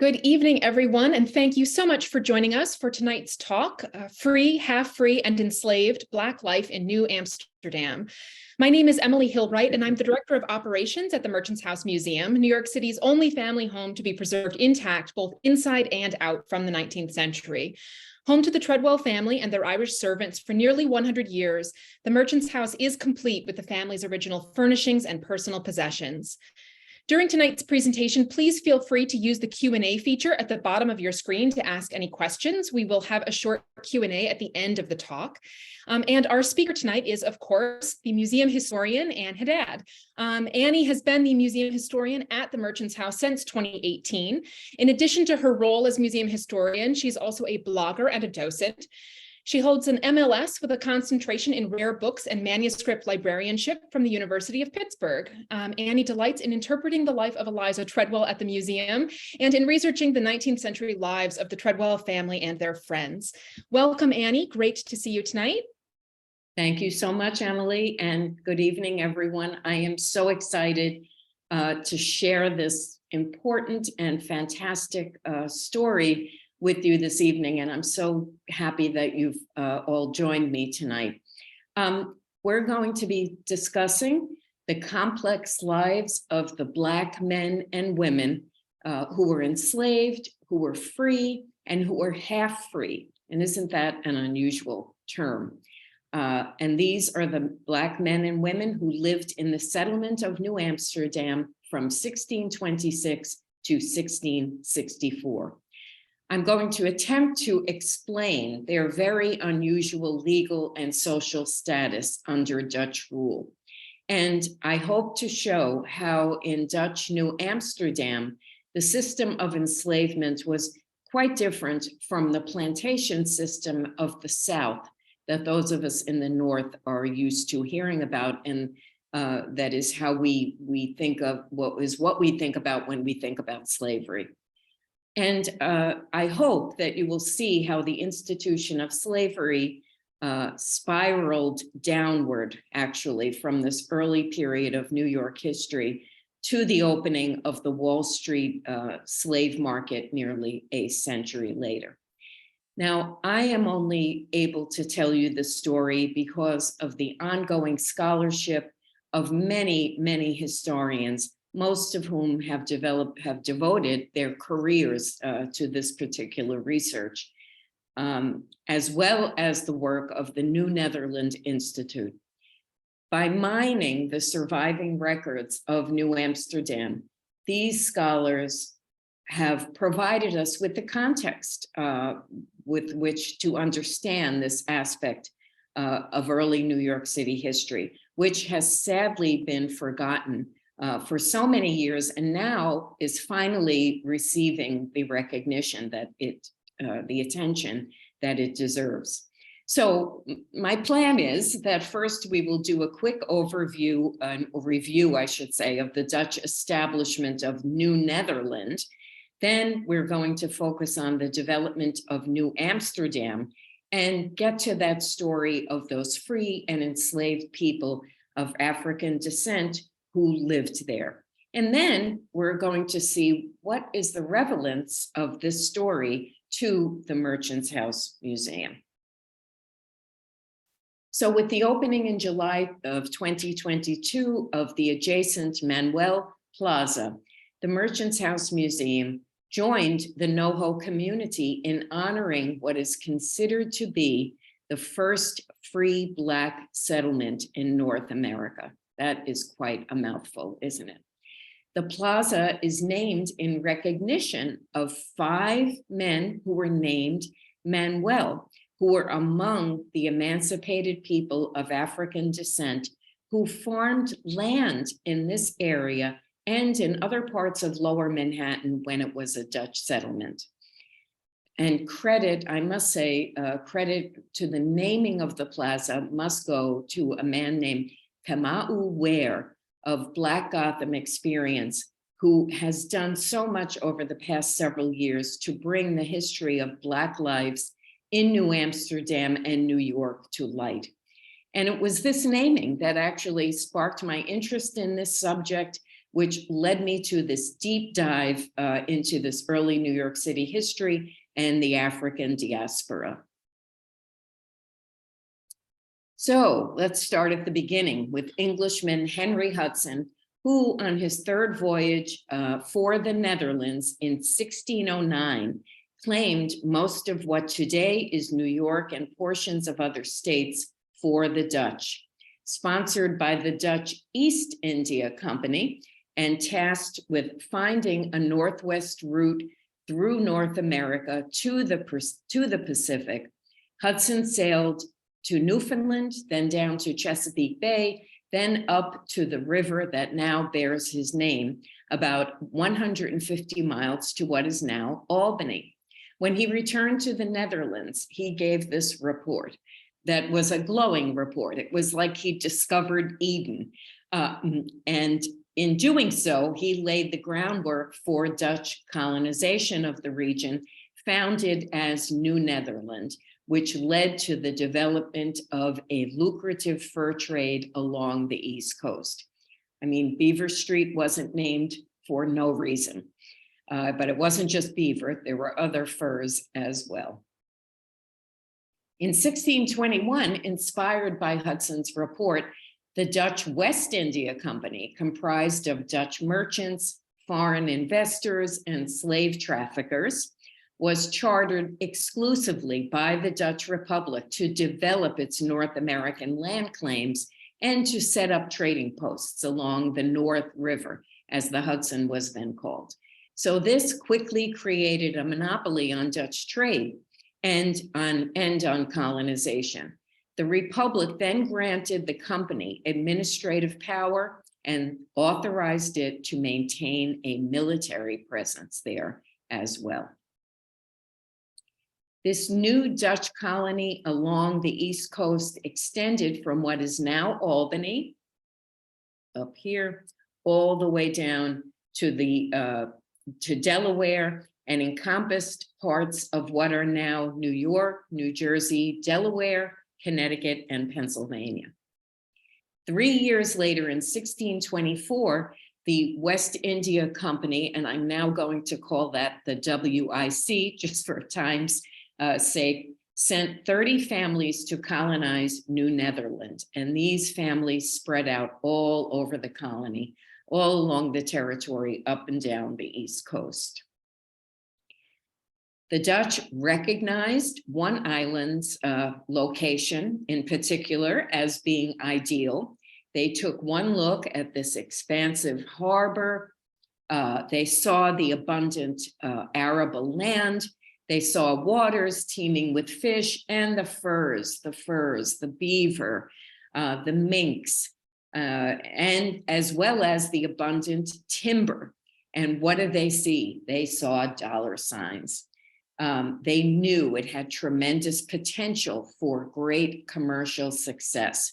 Good evening, everyone, and thank you so much for joining us for tonight's talk, Free, Half Free, and Enslaved, Black Life in New Amsterdam. My name is Emily Hillwright, and I'm the Director of Operations at the Merchants House Museum, New York City's only family home to be preserved intact, both inside and out from the 19th century. Home to the Treadwell family and their Irish servants for nearly 100 years, the Merchants House is complete with the family's original furnishings and personal possessions. During tonight's presentation, please feel free to use the Q&A feature at the bottom of your screen to ask any questions. We will have a short Q&A at the end of the talk. And our speaker tonight is, of course, the museum historian, Anne Haddad. Annie has been the museum historian at the Merchants House since 2018. In addition to her role as museum historian, she's also a blogger and a docent. She holds an MLS with a concentration in rare books and manuscript librarianship from the University of Pittsburgh. Annie delights in interpreting the life of Eliza Treadwell at the museum and in researching the 19th century lives of the Treadwell family and their friends. Welcome, Annie. Great to see you tonight. Thank you so much, Emily, and good evening, everyone. I am so excited to share this important and fantastic story with you this evening, and I'm so happy that you've all joined me tonight. We're going to be discussing the complex lives of the Black men and women who were enslaved, who were free, and who were half free. And isn't that an unusual term? And these are the Black men and women who lived in the settlement of New Amsterdam from 1626 to 1664. I'm going to attempt to explain their very unusual legal and social status under Dutch rule. And I hope to show how in Dutch New Amsterdam, the system of enslavement was quite different from the plantation system of the South that those of us in the North are used to hearing about. And that is how we think of what we think about when we think about slavery. And I hope that you will see how the institution of slavery spiraled downward, actually, from this early period of New York history to the opening of the Wall Street slave market nearly a century later. Now, I am only able to tell you the story because of the ongoing scholarship of many, many historians, most of whom have devoted their careers to this particular research, as well as the work of the New Netherland Institute. By mining the surviving records of New Amsterdam, these scholars have provided us with the context with which to understand this aspect of early New York City history, which has sadly been forgotten for so many years, and now is finally receiving the recognition that the attention that it deserves. So my plan is that first we will do a quick overview, review, I should say, of the Dutch establishment of New Netherland. Then we're going to focus on the development of New Amsterdam and get to that story of those free and enslaved people of African descent who lived there. And then we're going to see what is the relevance of this story to the Merchants House Museum. So with the opening in July of 2022 of the adjacent Manuel Plaza, the Merchants House Museum joined the NoHo community in honoring what is considered to be the first free Black settlement in North America. That is quite a mouthful, isn't it? The plaza is named in recognition of 5 men who were named Manuel, who were among the emancipated people of African descent who farmed land in this area and in other parts of Lower Manhattan when it was a Dutch settlement. And credit, I must say, credit to the naming of the plaza must go to a man named Kamau Ware of Black Gotham Experience, who has done so much over the past several years to bring the history of Black lives in New Amsterdam and New York to light. And it was this naming that actually sparked my interest in this subject which led me to this deep dive into this early New York City history and the African diaspora. So let's start at the beginning with Englishman Henry Hudson, who on his third voyage for the Netherlands in 1609 claimed most of what today is New York and portions of other states for the Dutch. Sponsored by the Dutch East India Company and tasked with finding a northwest route through North America to the Pacific, Hudson sailed to Newfoundland, then down to Chesapeake Bay, then up to the river that now bears his name, about 150 miles to what is now Albany. When he returned to the Netherlands, he gave this report that was a glowing report. It was like he discovered Eden. And in doing so, he laid the groundwork for Dutch colonization of the region, founded as New Netherland, which led to the development of a lucrative fur trade along the East Coast. I mean, Beaver Street wasn't named for no reason, but it wasn't just beaver, there were other furs as well. In 1621, inspired by Hudson's report, the Dutch West India Company, comprised of Dutch merchants, foreign investors, and slave traffickers, was chartered exclusively by the Dutch Republic to develop its North American land claims and to set up trading posts along the North River, as the Hudson was then called. So this quickly created a monopoly on Dutch trade and on colonization. The Republic then granted the company administrative power and authorized it to maintain a military presence there as well. This new Dutch colony along the East Coast extended from what is now Albany, up here, all the way down to Delaware, and encompassed parts of what are now New York, New Jersey, Delaware, Connecticut, and Pennsylvania. 3 years later, in 1624, the West India Company, and I'm now going to call that the WIC, just for time's sake, sent 30 families to colonize New Netherland. And these families spread out all over the colony, all along the territory, up and down the East Coast. The Dutch recognized one island's location in particular as being ideal. They took one look at this expansive harbor. They saw the abundant arable land. They saw waters teeming with fish and the furs, the beaver, the minks, and as well as the abundant timber. And what did they see? They saw dollar signs. They knew it had tremendous potential for great commercial success.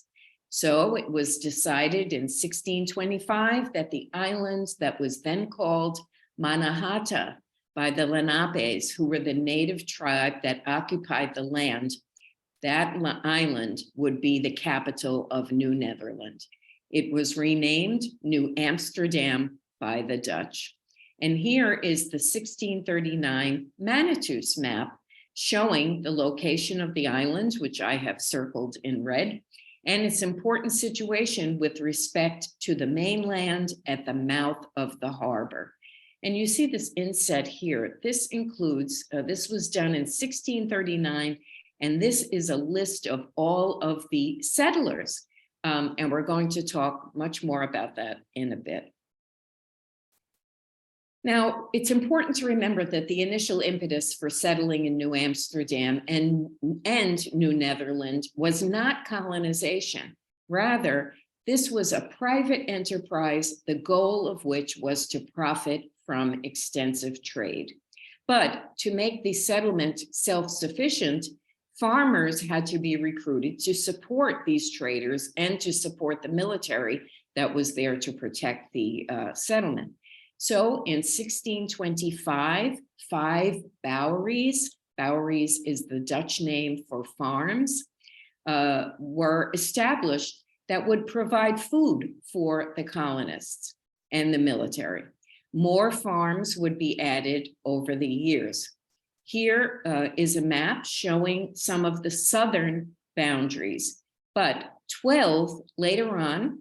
So it was decided in 1625 that the island that was then called Mannahatta by the Lenapes, who were the native tribe that occupied the land, that island would be the capital of New Netherland. It was renamed New Amsterdam by the Dutch. And here is the 1639 Manitous map showing the location of the island, which I have circled in red, and its important situation with respect to the mainland at the mouth of the harbor. And you see this inset here. This includes, this was done in 1639, and this is a list of all of the settlers. And we're going to talk much more about that in a bit. Now, it's important to remember that the initial impetus for settling in New Amsterdam and New Netherland was not colonization. Rather, this was a private enterprise, the goal of which was to profit from extensive trade. But to make the settlement self-sufficient, farmers had to be recruited to support these traders and to support the military that was there to protect the settlement. So in 1625, 5 boweries is the Dutch name for farms, were established that would provide food for the colonists. and the military. More farms would be added over the years. Here is a map showing some of the southern boundaries, but 12 later on,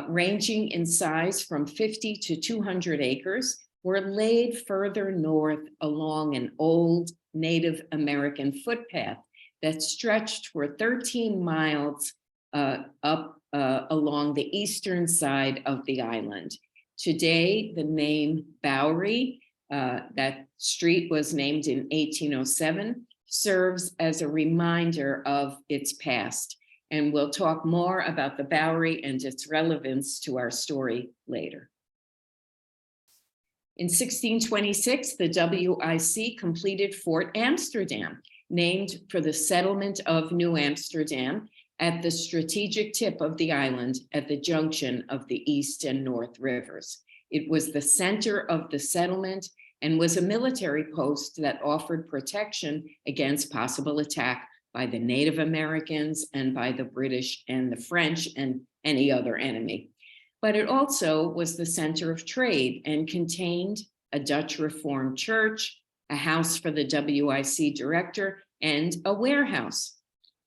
ranging in size from 50 to 200 acres, were laid further north along an old Native American footpath that stretched for 13 miles up along the eastern side of the island. Today, the name Bowery, that street was named in 1807, serves as a reminder of its past. And we'll talk more about the Bowery and its relevance to our story later. In 1626, the WIC completed Fort Amsterdam, named for the settlement of New Amsterdam at the strategic tip of the island at the junction of the East and North Rivers. It was the center of the settlement and was a military post that offered protection against possible attack by the Native Americans and by the British and the French and any other enemy. But it also was the center of trade and contained a Dutch Reformed church, a house for the WIC director, and a warehouse.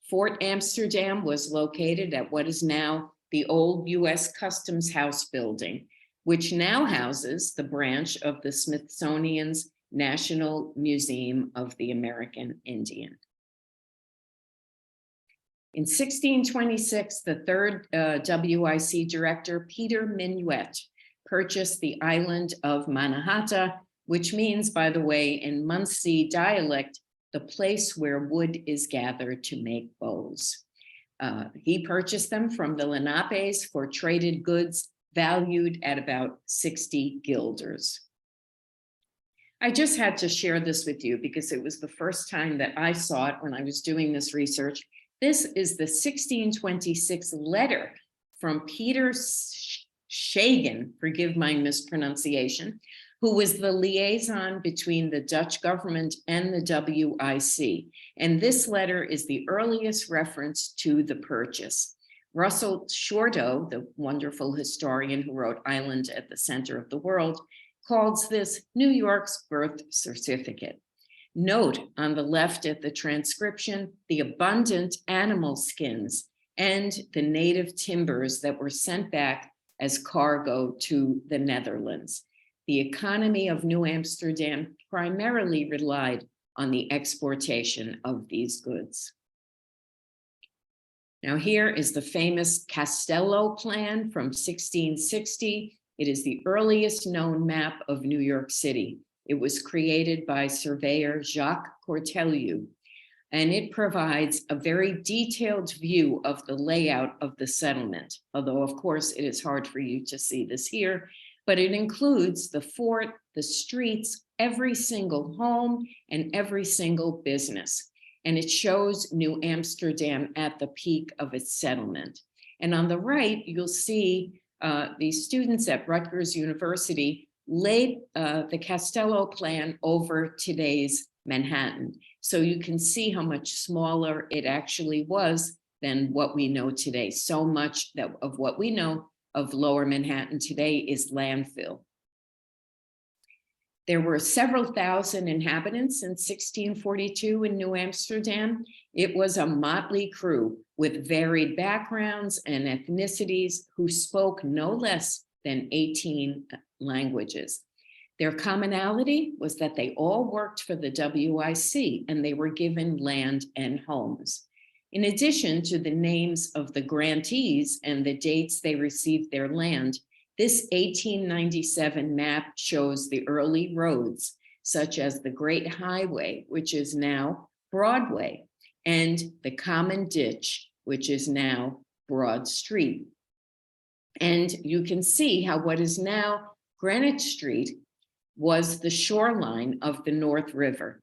Fort Amsterdam was located at what is now the old US Customs House building, which now houses the branch of the Smithsonian's National Museum of the American Indian. In 1626, the third WIC director, Peter Minuet, purchased the island of Mannahatta, which means, by the way, in Munsee dialect, the place where wood is gathered to make bows. He purchased them from the Lenapes for traded goods valued at about 60 guilders. I just had to share this with you because it was the first time that I saw it when I was doing this research. This is the 1626 letter from Peter Schagen, forgive my mispronunciation, who was the liaison between the Dutch government and the WIC. And this letter is the earliest reference to the purchase. Russell Shorto, the wonderful historian who wrote Island at the Center of the World, calls this New York's birth certificate. Note on the left at the transcription, the abundant animal skins and the native timbers that were sent back as cargo to the Netherlands. The economy of New Amsterdam primarily relied on the exportation of these goods. Now here is the famous Castello Plan from 1660. It is the earliest known map of New York City. It was created by surveyor Jacques Cortelyou, and it provides a very detailed view of the layout of the settlement, although of course it is hard for you to see this here, but it includes the fort, the streets, every single home, and every single business. And it shows New Amsterdam at the peak of its settlement. And on the right, you'll see the students at Rutgers University laid the Castello Plan over today's Manhattan. So you can see how much smaller it actually was than what we know today. So much that of what we know of Lower Manhattan today is landfill. There were several thousand inhabitants in 1642 in New Amsterdam. It was a motley crew with varied backgrounds and ethnicities who spoke no less than 18 languages. Their commonality was that they all worked for the WIC and they were given land and homes. In addition to the names of the grantees and the dates they received their land, this 1897 map shows the early roads, such as the Great Highway, which is now Broadway, and the Common Ditch, which is now Broad Street. And you can see how what is now Greenwich Street was the shoreline of the North River.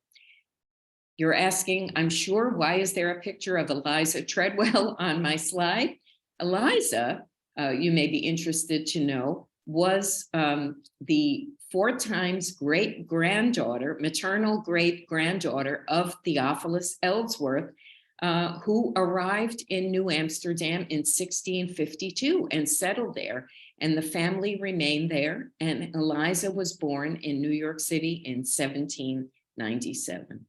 You're asking, I'm sure, why is there a picture of Eliza Treadwell on my slide? Eliza, you may be interested to know, was the 4 times great-granddaughter, maternal great-granddaughter of Theophilus Ellsworth, who arrived in New Amsterdam in 1652 and settled there. and the family remained there, and Eliza was born in New York City in 1797.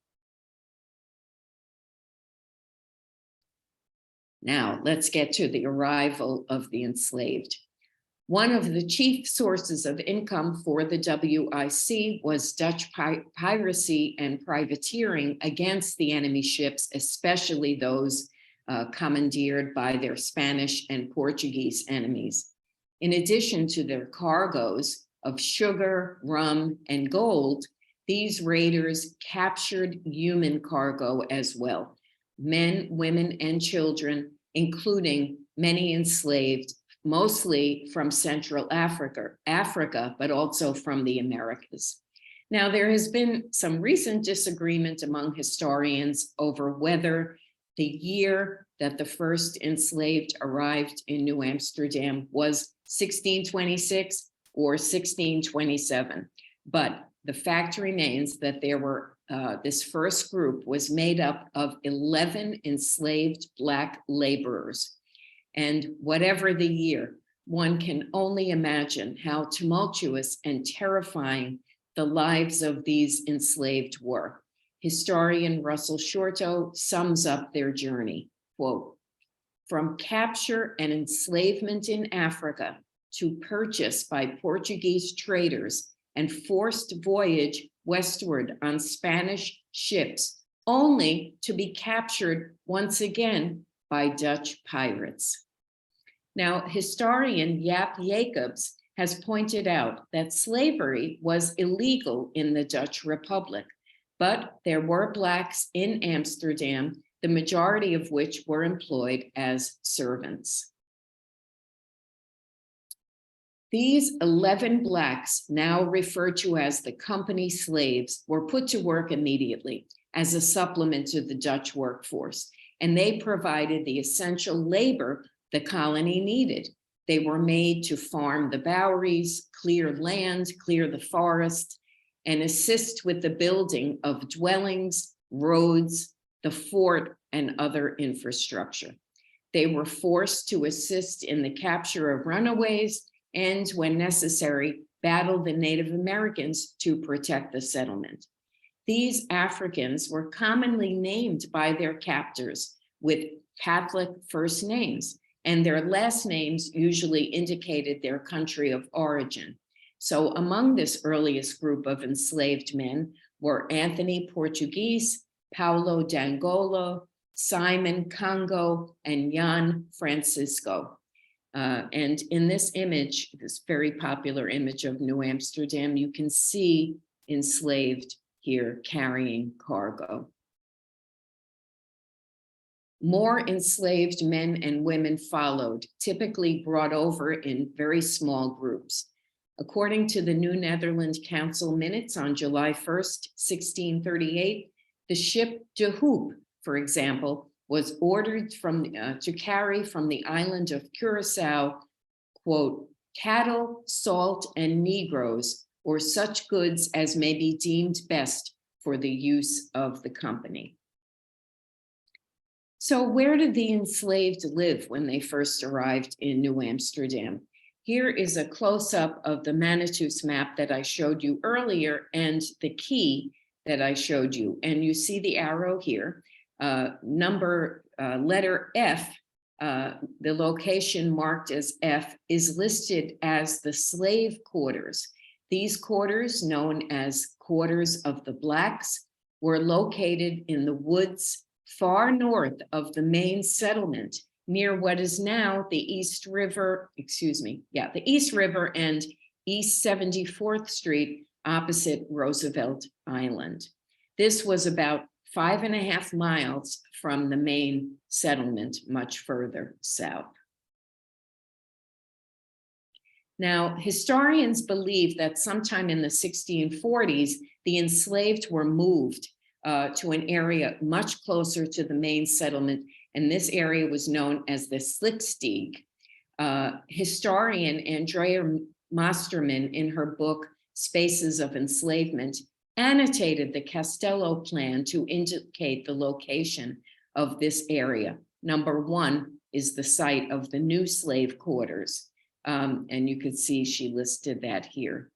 Now, let's get to the arrival of the enslaved. One of the chief sources of income for the WIC was Dutch piracy and privateering against the enemy ships, especially those commandeered by their Spanish and Portuguese enemies. In addition to their cargoes of sugar, rum, and gold, these raiders captured human cargo as well, men, women, and children, including many enslaved, mostly from Central Africa, but also from the Americas. Now, there has been some recent disagreement among historians over whether the year that the first enslaved arrived in New Amsterdam was 1626 or 1627. But the fact remains that there were this first group was made up of 11 enslaved Black laborers. And whatever the year, one can only imagine how tumultuous and terrifying the lives of these enslaved were. Historian Russell Shorto sums up their journey, quote, "From capture and enslavement in Africa to purchase by Portuguese traders and forced voyage westward on Spanish ships, only to be captured once again by Dutch pirates." Now, historian Jaap Jacobs has pointed out that slavery was illegal in the Dutch Republic, but there were Blacks in Amsterdam, the majority of which were employed as servants. These 11 Blacks, now referred to as the company slaves, were put to work immediately as a supplement to the Dutch workforce, and they provided the essential labor the colony needed. They were made to farm the Boweries, clear land, clear the forest, and assist with the building of dwellings, roads, the fort, and other infrastructure. They were forced to assist in the capture of runaways and, when necessary, battle the Native Americans to protect the settlement. These Africans were commonly named by their captors with Catholic first names, and their last names usually indicated their country of origin. So among this earliest group of enslaved men were Anthony Portuguese, Paulo D'Angola, Simon Congo, and Jan Francisco. And in this image, this very popular image of New Amsterdam, you can see enslaved here carrying cargo. More enslaved men and women followed, typically brought over in very small groups. According to the New Netherlands Council minutes on July 1st, 1638, the ship De Hoop, for example, was ordered to carry from the island of Curaçao, quote, "cattle, salt, and Negroes, or such goods as may be deemed best for the use of the company." So where did the enslaved live when they first arrived in New Amsterdam? Here is a close-up of the Manitous map that I showed you earlier and the key that I showed you. And you see the arrow here, letter F, the location marked as F is listed as the slave quarters. These quarters, known as quarters of the Blacks, were located in the woods far north of the main settlement, near what is now the East River and East 74th Street opposite Roosevelt Island. This was about 5.5 miles from the main settlement, much further south. Now, historians believe that sometime in the 1640s, the enslaved were moved to an area much closer to the main settlement, and this area was known as the Sliksteeg. Historian Andrea Masterman, in her book, Spaces of Enslavement, annotated the Castello plan to indicate the location of this area. Number 1 is the site of the new slave quarters. And you could see she listed that here.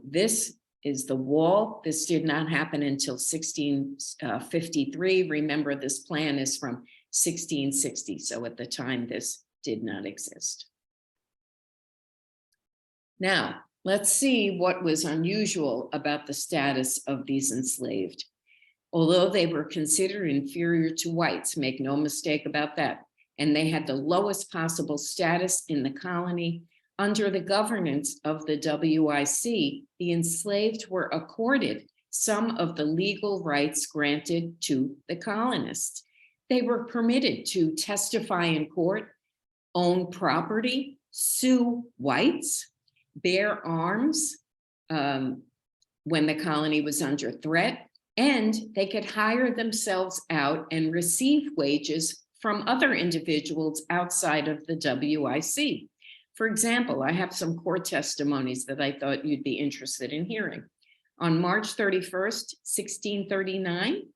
This is the wall. This did not happen until 1653. Remember, this plan is from 1660. So at the time, this did not exist. Now, let's see what was unusual about the status of these enslaved. Although they were considered inferior to whites, make no mistake about that, and they had the lowest possible status in the colony, under the governance of the WIC, the enslaved were accorded some of the legal rights granted to the colonists. They were permitted to testify in court, own property, sue whites, bear arms when the colony was under threat, and they could hire themselves out and receive wages from other individuals outside of the WIC. For example, I have some court testimonies that I thought you'd be interested in hearing. On March 31st, 1639,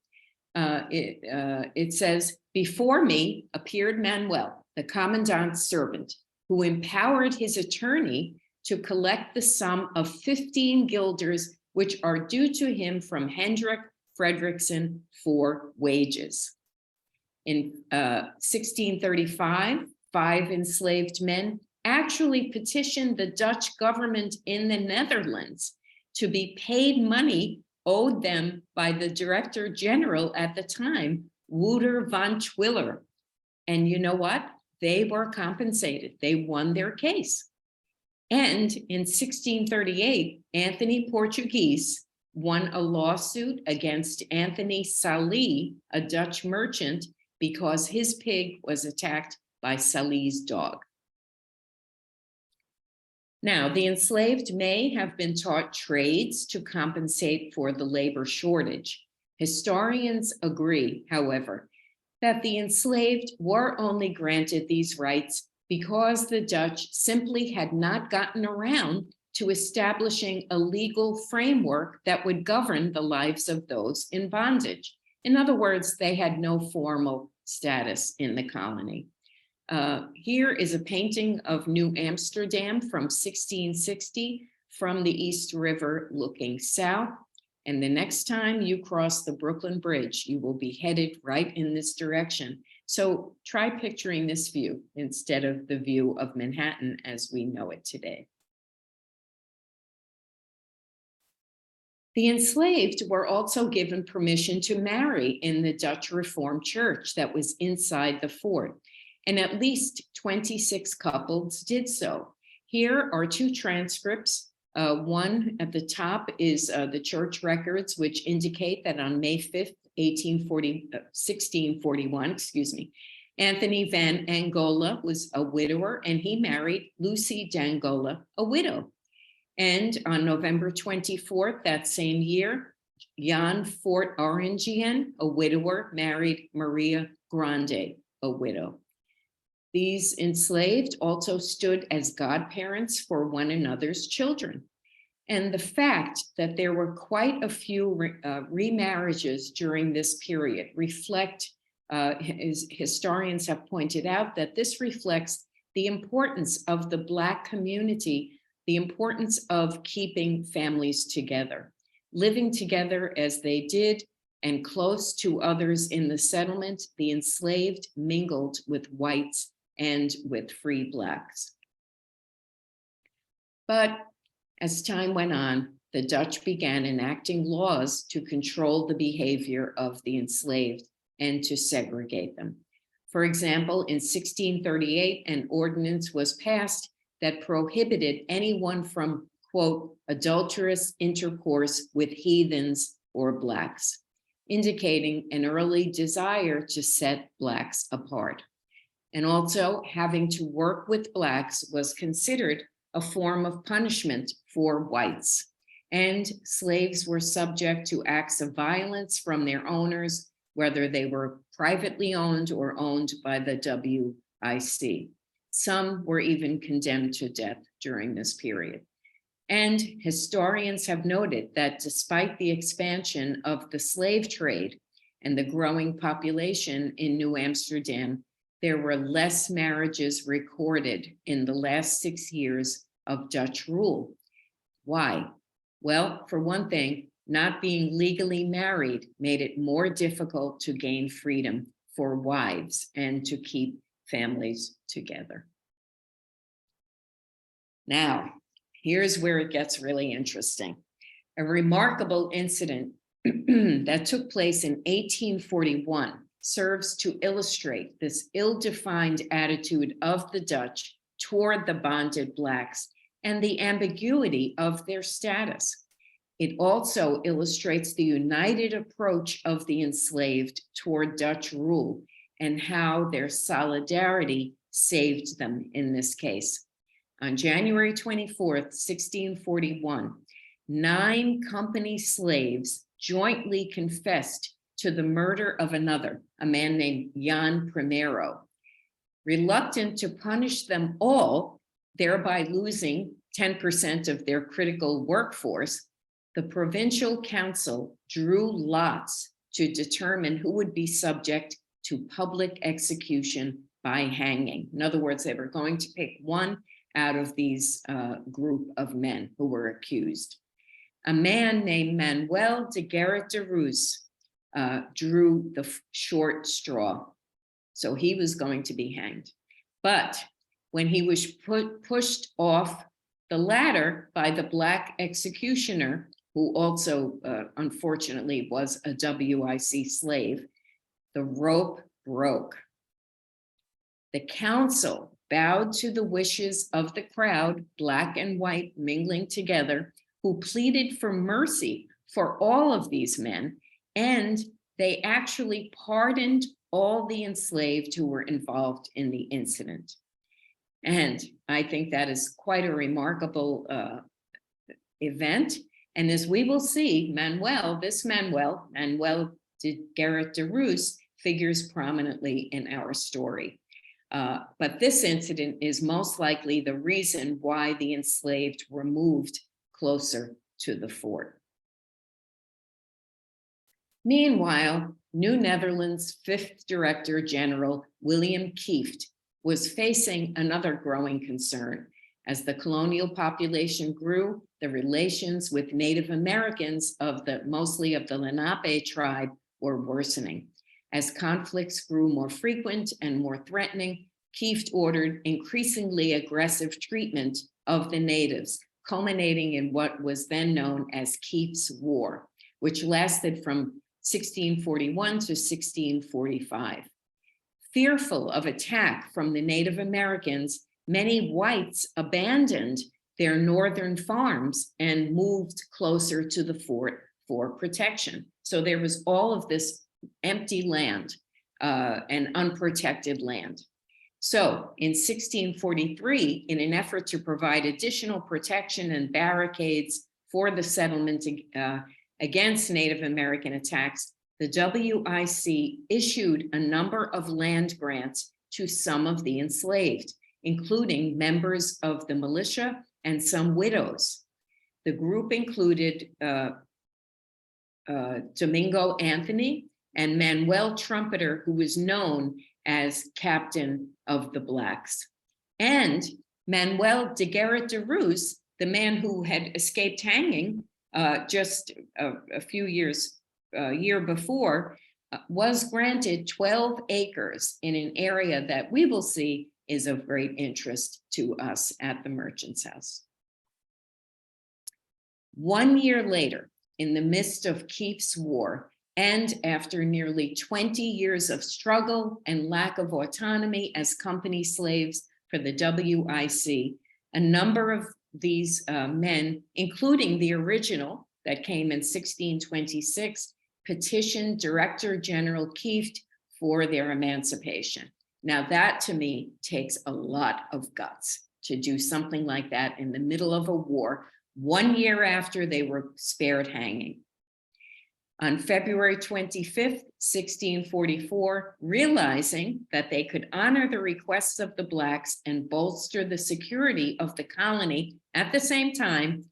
it says, "Before me appeared Manuel, the commandant's servant, who empowered his attorney to collect the sum of 15 guilders, which are due to him from Hendrik Frederickson for wages." In 1635, 5 enslaved men actually petitioned the Dutch government in the Netherlands to be paid money owed them by the Director General at the time, Wouter van Twiller. And you know what? They were compensated. They won their case. And in 1638, Anthony Portuguese won a lawsuit against Anthony Sallee, a Dutch merchant, because his pig was attacked by Sallee's dog. Now, the enslaved may have been taught trades to compensate for the labor shortage. Historians agree, however, that the enslaved were only granted these rights because the Dutch simply had not gotten around to establishing a legal framework that would govern the lives of those in bondage. In other words, they had no formal status in the colony. Here is a painting of New Amsterdam from 1660 from the East River looking south. And the next time you cross the Brooklyn Bridge, you will be headed right in this direction. So try picturing this view instead of the view of Manhattan as we know it today. The enslaved were also given permission to marry in the Dutch Reformed Church that was inside the fort, and at least 26 couples did so. Here are 2 transcripts. One at the top is the church records, which indicate that on May 5th, 1641, Anthony van Angola was a widower, and he married Lucy d'Angola, a widow. And on November 24th, that same year, Jan Fort Orangian, a widower, married Maria Grande, a widow. These enslaved also stood as godparents for one another's children. And the fact that there were quite a few remarriages during this period reflect, as historians have pointed out, that this reflects the importance of the Black community, the importance of keeping families together, living together as they did, and close to others in the settlement. The enslaved mingled with whites and with free Blacks. But as time went on, the Dutch began enacting laws to control the behavior of the enslaved and to segregate them. For example, in 1638, an ordinance was passed that prohibited anyone from, quote, adulterous intercourse with heathens or Blacks, indicating an early desire to set Blacks apart. And also, having to work with Blacks was considered a form of punishment for whites, and slaves were subject to acts of violence from their owners, whether they were privately owned or owned by the WIC. Some were even condemned to death during this period. And historians have noted that despite the expansion of the slave trade and the growing population in New Amsterdam, there were less marriages recorded in the last 6 years of Dutch rule. Why? Well, for one thing, not being legally married made it more difficult to gain freedom for wives and to keep families together. Now, here's where it gets really interesting. A remarkable incident that took place in 1841 serves to illustrate this ill-defined attitude of the Dutch toward the bonded Blacks and the ambiguity of their status. It also illustrates the united approach of the enslaved toward Dutch rule and how their solidarity saved them in this case. On January 24th, 1641, 9 company slaves jointly confessed to the murder of another, a man named Jan Primero. Reluctant to punish them all, thereby losing 10% of their critical workforce, the provincial council drew lots to determine who would be subject to public execution by hanging. In other words, they were going to pick one out of these group of men who were accused. A man named Manuel de Gerrit de Roos drew the short straw. So he was going to be hanged. But when he was pushed off the ladder by the Black executioner, who also unfortunately was a WIC slave, the rope broke. The council bowed to the wishes of the crowd, Black and white mingling together, who pleaded for mercy for all of these men, and they actually pardoned all the enslaved who were involved in the incident. And I think that is quite a remarkable event. And as we will see, Manuel de Gerrit de Roos, figures prominently in our story. But this incident is most likely the reason why the enslaved were moved closer to the fort. Meanwhile, New Netherlands' 5th Director General, William Kieft, was facing another growing concern. As the colonial population grew, the relations with Native Americans mostly of the Lenape tribe were worsening. As conflicts grew more frequent and more threatening, Kieft ordered increasingly aggressive treatment of the natives, culminating in what was then known as Kieft's War, which lasted from 1641 to 1645. Fearful of attack from the Native Americans, many whites abandoned their northern farms and moved closer to the fort for protection. So there was all of this empty land and unprotected land. So in 1643, in an effort to provide additional protection and barricades for the settlement against Native American attacks, the WIC issued a number of land grants to some of the enslaved, including members of the militia and some widows. The group included Domingo Anthony and Manuel Trumpeter, who was known as Captain of the Blacks. And Manuel de Gerrit de Roos, the man who had escaped hanging just a few years, year before, was granted 12 acres in an area that we will see is of great interest to us at the Merchant's House. 1 year later, in the midst of Kieft's War, and after nearly 20 years of struggle and lack of autonomy as company slaves for the WIC, a number of these men, including the original that came in 1626, petitioned Director General Kieft for their emancipation. Now that to me takes a lot of guts to do something like that in the middle of a war, 1 year after they were spared hanging. On February 25th, 1644, realizing that they could honor the requests of the Blacks and bolster the security of the colony at the same time,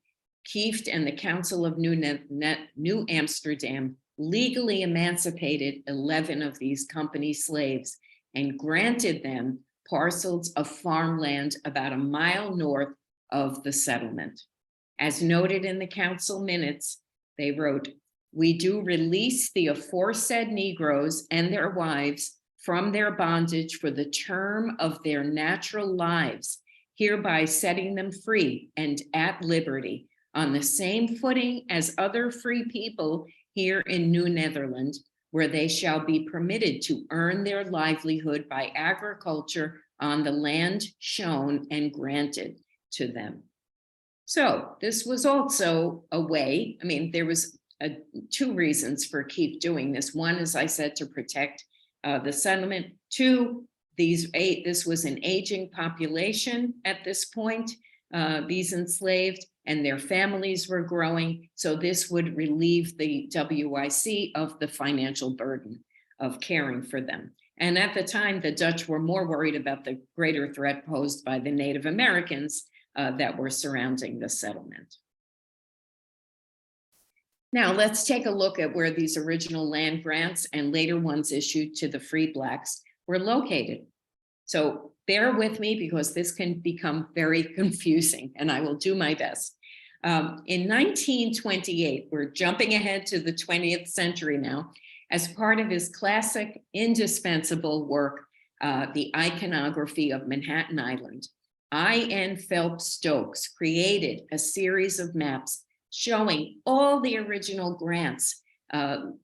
Kieft and the Council of New Amsterdam legally emancipated 11 of these company slaves and granted them parcels of farmland about a mile north of the settlement. As noted in the council minutes, they wrote, "We do release the aforesaid Negroes and their wives from their bondage for the term of their natural lives, hereby setting them free and at liberty on the same footing as other free people here in New Netherland, where they shall be permitted to earn their livelihood by agriculture on the land shown and granted to them." So this was also a way, I mean, there was two reasons for Keith doing this. One, as I said, to protect the settlement. Two, this was an aging population at this point, these enslaved, and their families were growing. So this would relieve the WIC of the financial burden of caring for them. And at the time, the Dutch were more worried about the greater threat posed by the Native Americans that were surrounding the settlement. Now let's take a look at where these original land grants and later ones issued to the free Blacks were located. So bear with me because this can become very confusing, and I will do my best. In 1928, we're jumping ahead to the 20th century now, as part of his classic, indispensable work, The Iconography of Manhattan Island, I.N. Phelps Stokes created a series of maps showing all the original grants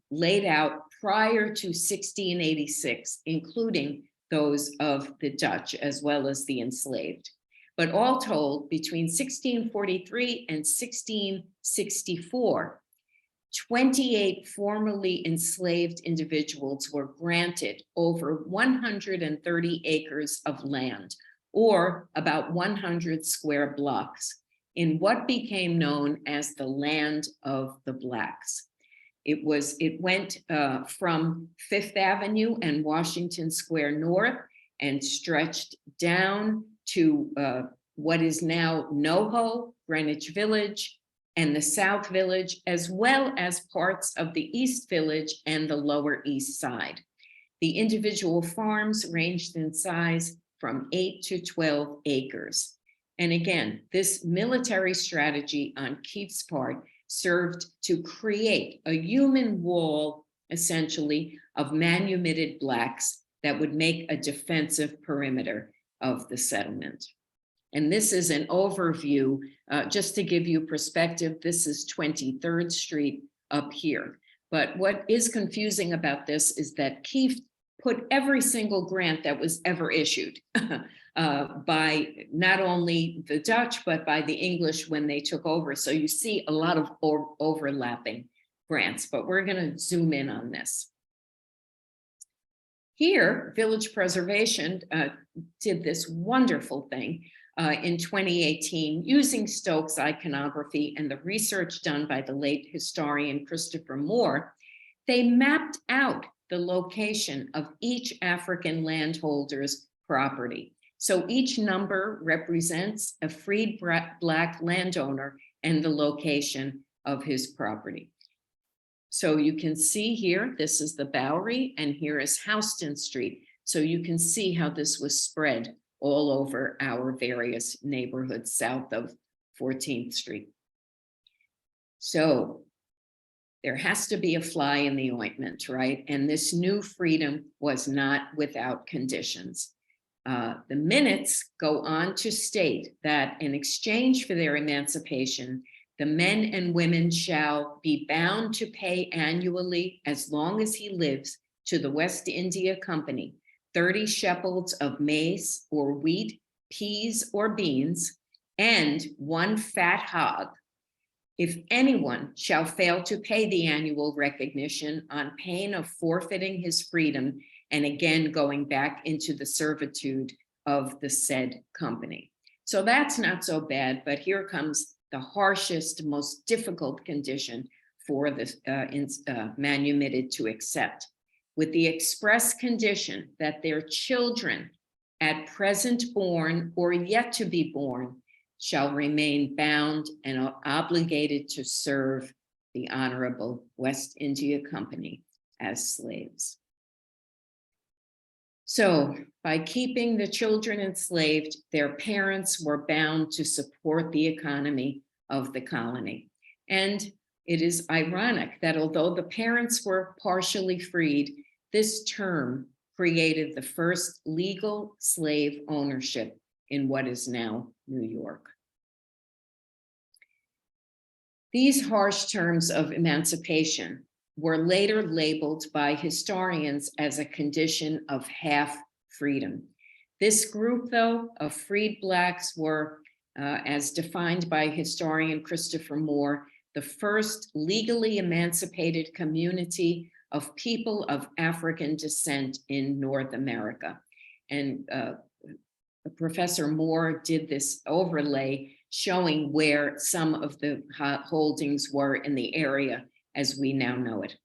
laid out prior to 1686, including those of the Dutch as well as the enslaved. But all told, between 1643 and 1664, 28 formerly enslaved individuals were granted over 130 acres of land, or about 100 square blocks, in what became known as the Land of the Blacks. It went from Fifth Avenue and Washington Square North and stretched down to what is now NoHo, Greenwich Village, and the South Village, as well as parts of the East Village and the Lower East Side. The individual farms ranged in size from 8 to 12 acres. And again, this military strategy on Keith's part served to create a human wall, essentially, of manumitted Blacks that would make a defensive perimeter of the settlement. And this is an overview, just to give you perspective. This is 23rd Street up here. But what is confusing about this is that Keith put every single grant that was ever issued by not only the Dutch, but by the English when they took over. So you see a lot of overlapping grants, but we're going to zoom in on this. Here, Village Preservation did this wonderful thing in 2018 using Stokes' iconography and the research done by the late historian Christopher Moore. They mapped out the location of each African landholder's property. So each number represents a freed Black landowner and the location of his property. So you can see here, this is the Bowery, and here is Houston Street. So you can see how this was spread all over our various neighborhoods south of 14th Street. So there has to be a fly in the ointment, right? And this new freedom was not without conditions. The minutes go on to state that in exchange for their emancipation, the men and women shall be bound to pay annually, as long as he lives, to the West India Company, 30 shekels of maize or wheat, peas or beans, and 1 fat hog. If anyone shall fail to pay the annual recognition on pain of forfeiting his freedom and again going back into the servitude of the said company. So that's not so bad, but here comes the harshest, most difficult condition for the manumitted to accept, with the express condition that their children at present born or yet to be born shall remain bound and obligated to serve the Honorable West India Company as slaves. So by keeping the children enslaved, their parents were bound to support the economy of the colony. And it is ironic that although the parents were partially freed, this term created the first legal slave ownership in what is now New York. These harsh terms of emancipation were later labeled by historians as a condition of half freedom. This group, though, of freed Blacks were, as defined by historian Christopher Moore, the first legally emancipated community of people of African descent in North America. And Professor Moore did this overlay showing where some of the holdings were in the area as we now know it.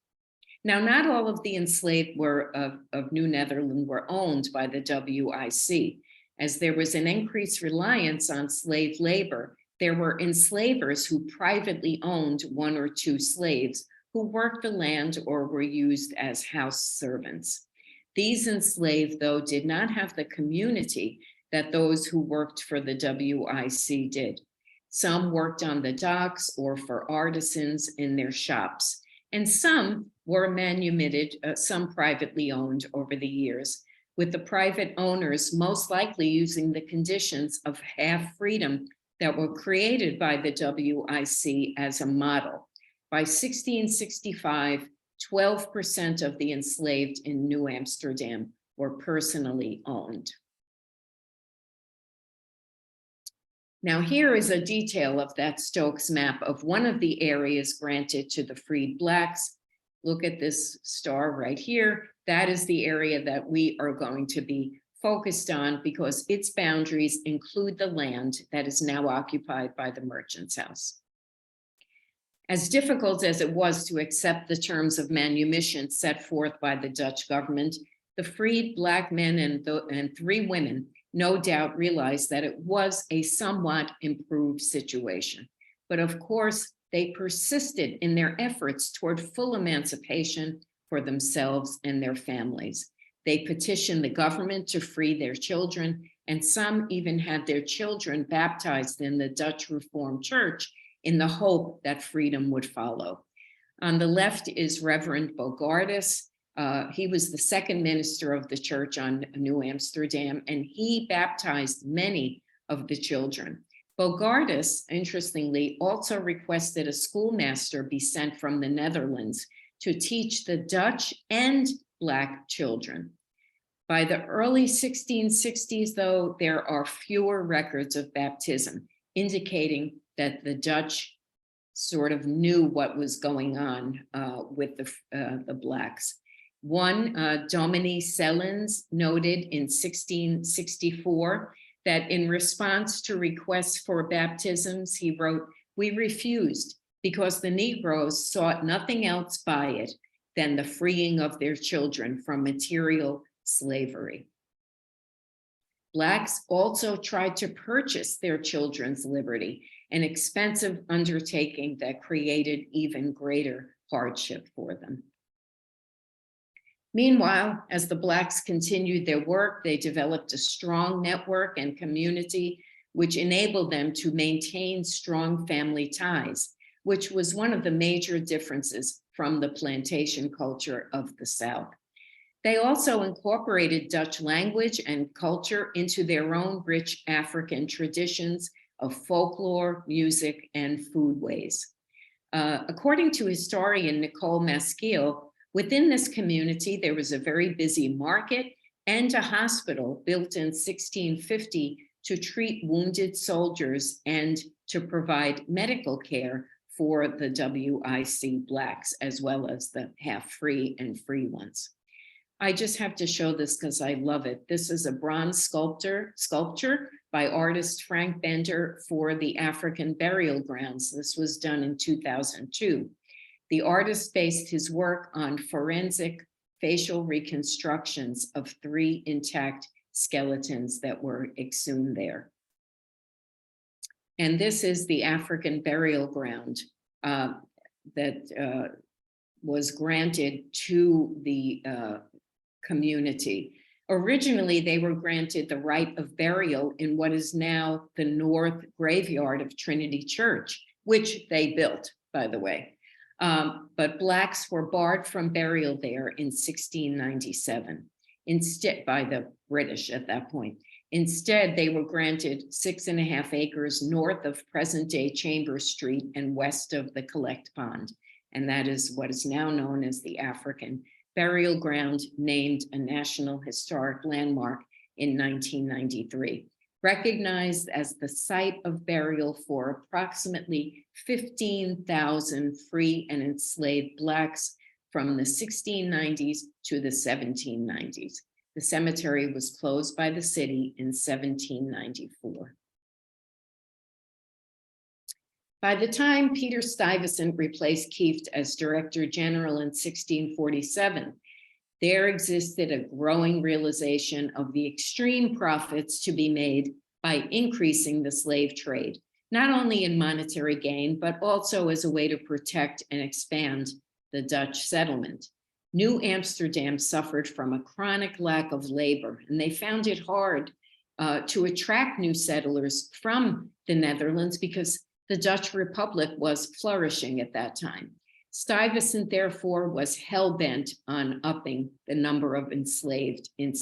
Now, not all of the enslaved of New Netherland were owned by the WIC. As there was an increased reliance on slave labor, there were enslavers who privately owned one or two slaves who worked the land or were used as house servants. These enslaved, though, did not have the community that those who worked for the WIC did. Some worked on the docks or for artisans in their shops, and some were manumitted, some privately owned over the years, with the private owners most likely using the conditions of half freedom that were created by the WIC as a model. By 1665, 12% of the enslaved in New Amsterdam were personally owned. Now, here is a detail of that Stokes map of one of the areas granted to the freed Blacks. Look at this star right here. That is the area that we are going to be focused on because its boundaries include the land that is now occupied by the Merchant's House. As difficult as it was to accept the terms of manumission set forth by the Dutch government, the freed Black men and 3 women no doubt realized that it was a somewhat improved situation. But of course, they persisted in their efforts toward full emancipation for themselves and their families. They petitioned the government to free their children, and some even had their children baptized in the Dutch Reformed Church in the hope that freedom would follow. On the left is Reverend Bogardus. He was the second minister of the church on New Amsterdam, and he baptized many of the children. Bogardus, interestingly, also requested a schoolmaster be sent from the Netherlands to teach the Dutch and Black children. By the early 1660s, though, there are fewer records of baptism, indicating that the Dutch sort of knew what was going on with the Blacks. One, Domini Sellens, noted in 1664 that in response to requests for baptisms, he wrote, "We refused because the Negroes sought nothing else by it than the freeing of their children from material slavery." Blacks also tried to purchase their children's liberty, an expensive undertaking that created even greater hardship for them. Meanwhile, as the Blacks continued their work, they developed a strong network and community, which enabled them to maintain strong family ties, which was one of the major differences from the plantation culture of the South. They also incorporated Dutch language and culture into their own rich African traditions of folklore, music, and foodways. According to historian Nicole Maskeel, within this community, there was a very busy market and a hospital built in 1650 to treat wounded soldiers and to provide medical care for the WIC Blacks, as well as the half-free and free ones. I just have to show this because I love it. This is a bronze sculpture by artist Frank Bender for the African burial grounds. This was done in 2002. The artist based his work on forensic facial reconstructions of 3 intact skeletons that were exhumed there. And this is the African burial ground that was granted to the community. Originally, they were granted the right of burial in what is now the North Graveyard of Trinity Church, which they built, by the way. But Blacks were barred from burial there in 1697, instead by the British at that point. Instead, they were granted 6.5 acres north of present-day Chambers Street and west of the Collect Pond. And that is what is now known as the African burial ground, named a National Historic Landmark in 1993, recognized as the site of burial for approximately 15,000 free and enslaved Blacks from the 1690s to the 1790s. The cemetery was closed by the city in 1794. By the time Peter Stuyvesant replaced Kieft as Director General in 1647, there existed a growing realization of the extreme profits to be made by increasing the slave trade, not only in monetary gain, but also as a way to protect and expand the Dutch settlement. New Amsterdam suffered from a chronic lack of labor, and they found it hard to attract new settlers from the Netherlands because the Dutch Republic was flourishing at that time. Stuyvesant, therefore, was hell-bent on upping the number of enslaved in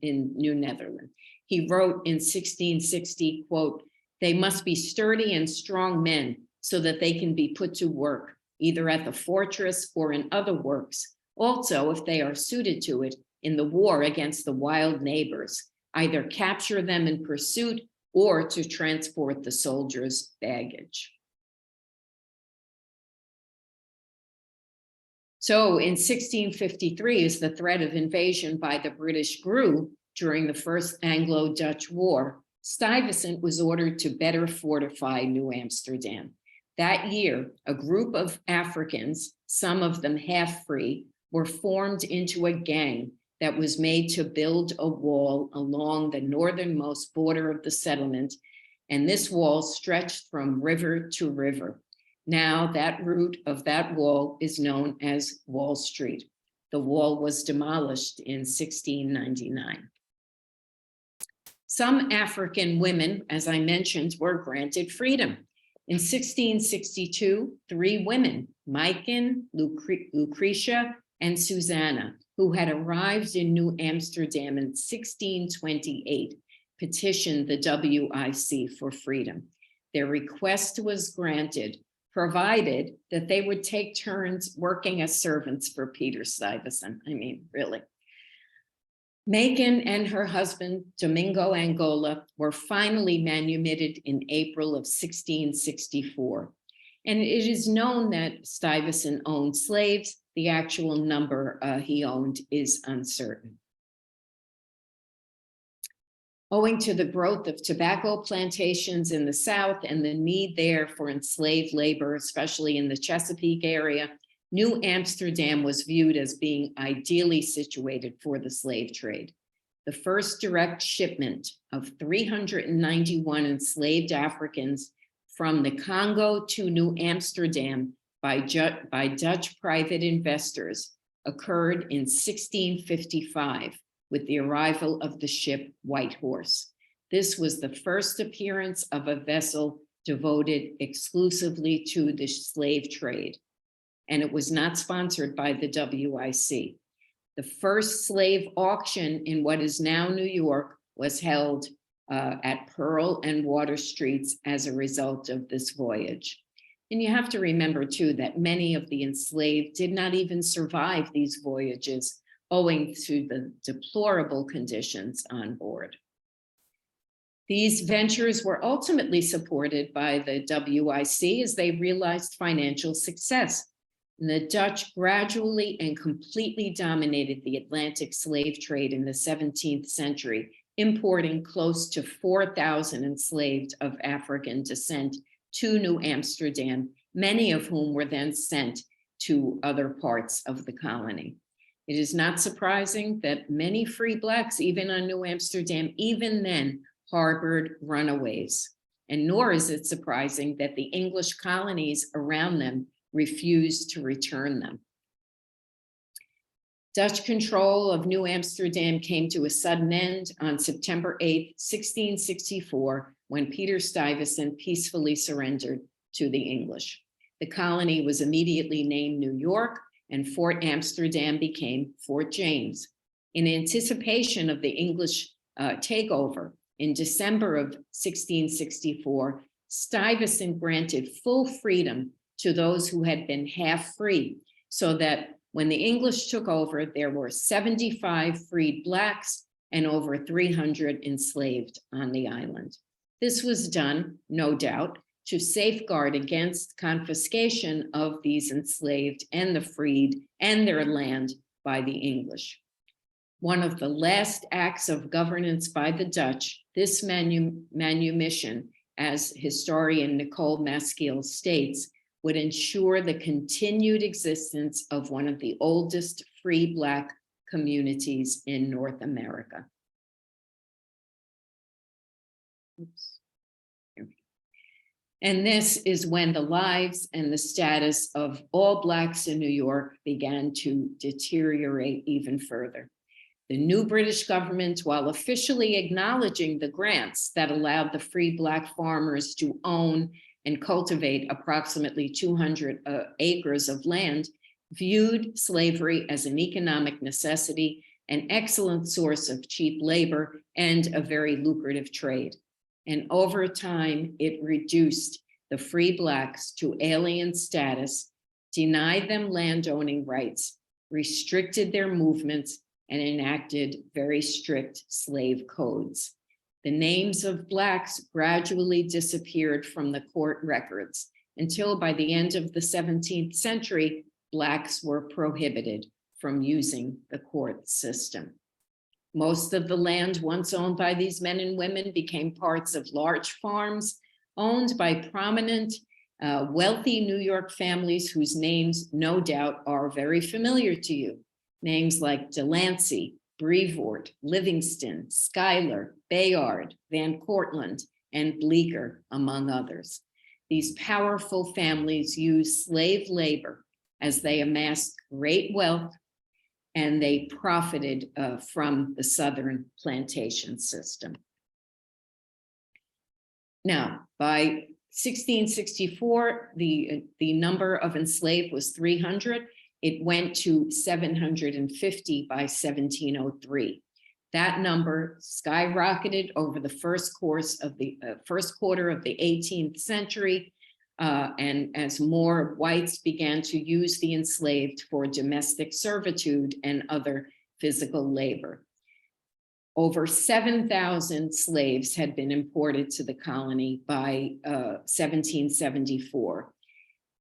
New Netherland. He wrote in 1660, quote, "They must be sturdy and strong men so that they can be put to work, either at the fortress or in other works. Also, if they are suited to it, in the war against the wild neighbors, either capture them in pursuit or to transport the soldiers' baggage." So in 1653, as the threat of invasion by the British grew during the First Anglo-Dutch War, Stuyvesant was ordered to better fortify New Amsterdam. That year, a group of Africans, some of them half-free, were formed into a gang that was made to build a wall along the northernmost border of the settlement, and this wall stretched from river to river. Now that route of that wall is known as Wall Street. The wall was demolished in 1699. Some African women, as I mentioned, were granted freedom. In 1662, 3 women, Maiken, Lucretia, and Susanna, who had arrived in New Amsterdam in 1628, petitioned the WIC for freedom. Their request was granted, provided that they would take turns working as servants for Peter Stuyvesant. I mean, really. Macon and her husband, Domingo Angola, were finally manumitted in April of 1664. And it is known that Stuyvesant owned slaves. The actual number he owned is uncertain. Owing to the growth of tobacco plantations in the South and the need there for enslaved labor, especially in the Chesapeake area, New Amsterdam was viewed as being ideally situated for the slave trade. The first direct shipment of 391 enslaved Africans from the Congo to New Amsterdam by Dutch private investors occurred in 1655 with the arrival of the ship White Horse. This was the first appearance of a vessel devoted exclusively to the slave trade, and it was not sponsored by the WIC. The first slave auction in what is now New York was held at Pearl and Water Streets as a result of this voyage. And you have to remember too that many of the enslaved did not even survive these voyages owing to the deplorable conditions on board. These ventures were ultimately supported by the WIC as they realized financial success. And the Dutch gradually and completely dominated the Atlantic slave trade in the 17th century, importing close to 4,000 enslaved of African descent to New Amsterdam, many of whom were then sent to other parts of the colony. It is not surprising that many free Blacks, even on New Amsterdam, even then harbored runaways. And nor is it surprising that the English colonies around them refused to return them. Dutch control of New Amsterdam came to a sudden end on September 8, 1664, when Peter Stuyvesant peacefully surrendered to the English. The colony was immediately named New York, and Fort Amsterdam became Fort James. In anticipation of the English takeover, in December of 1664, Stuyvesant granted full freedom to those who had been half free, so that when the English took over, there were 75 freed Blacks and over 300 enslaved on the island. This was done, no doubt, to safeguard against confiscation of these enslaved and the freed and their land by the English. One of the last acts of governance by the Dutch, this manumission, as historian Nicole Maskell states, would ensure the continued existence of one of the oldest free Black communities in North America. Oops. And this is when the lives and the status of all Blacks in New York began to deteriorate even further. The new British government, while officially acknowledging the grants that allowed the free Black farmers to own and cultivate approximately 200 acres of land, viewed slavery as an economic necessity, an excellent source of cheap labor, and a very lucrative trade. And over time, it reduced the free Blacks to alien status, denied them landowning rights, restricted their movements, and enacted very strict slave codes. The names of Blacks gradually disappeared from the court records until by the end of the 17th century, Blacks were prohibited from using the court system. Most of the land once owned by these men and women became parts of large farms owned by prominent, wealthy New York families whose names no doubt are very familiar to you. Names like Delancey, Brevoort, Livingston, Schuyler, Bayard, Van Cortlandt, and Bleecker, among others. These powerful families used slave labor as they amassed great wealth, and they profited from the Southern plantation system. Now, by 1664, the number of enslaved was 300. It went to 750 by 1703. That number skyrocketed over the first quarter of the 18th century, and as more whites began to use the enslaved for domestic servitude and other physical labor. Over 7,000 slaves had been imported to the colony by 1774.